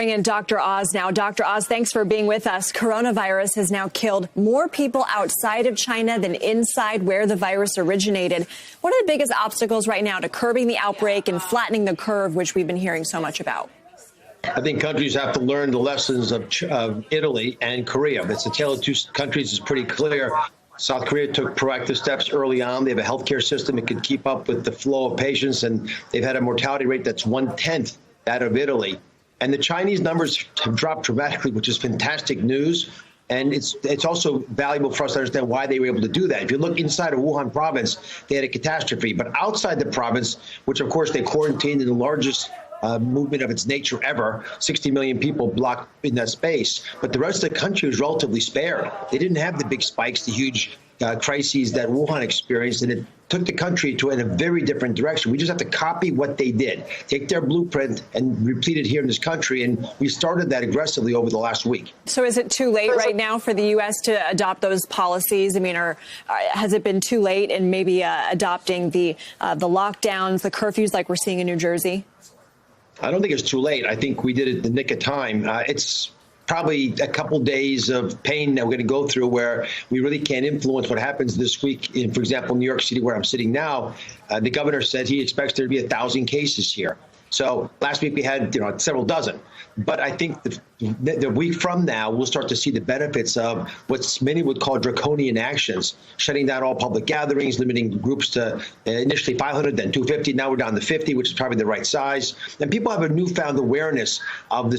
Bring in Dr. Oz now. Dr. Oz, thanks for being with us. Coronavirus has now killed more people outside of China than inside where the virus originated. What are the biggest obstacles right now to curbing the outbreak and flattening the curve, which we've been hearing so much about? I think countries have to learn the lessons of Italy and Korea. It's a tale of two countries is pretty clear. South Korea took proactive steps early on. They have a healthcare system that could keep up with the flow of patients, and they've had a mortality rate that's 1/10 that of Italy. And the Chinese numbers have dropped dramatically, which is fantastic news. And it's also valuable for us to understand why they were able to do that. If you look inside of Wuhan province, they had a catastrophe. But outside the province, which, of course, they quarantined in the largest movement of its nature ever, 60 million people blocked in that space. But the rest of the country was relatively spared. They didn't have the big spikes, the huge crises that Wuhan experienced, and it took the country in a very different direction. We just have to copy what they did, take their blueprint and repeat it here in this country. And we started that aggressively over the last week. So is it too late right now for the U.S. to adopt those policies? I mean, or has it been too late in maybe adopting the lockdowns, the curfews like we're seeing in New Jersey? I don't think it's too late. I think we did it in the nick of time. It's probably a couple days of pain that we're going to go through where we really can't influence what happens this week. In, for example, New York City, where I'm sitting now, the governor said he expects there to be 1,000 cases here. So last week we had several dozen. But I think the week from now, we'll start to see the benefits of what many would call draconian actions, shutting down all public gatherings, limiting groups to initially 500, then 250. Now we're down to 50, which is probably the right size. And people have a newfound awareness of the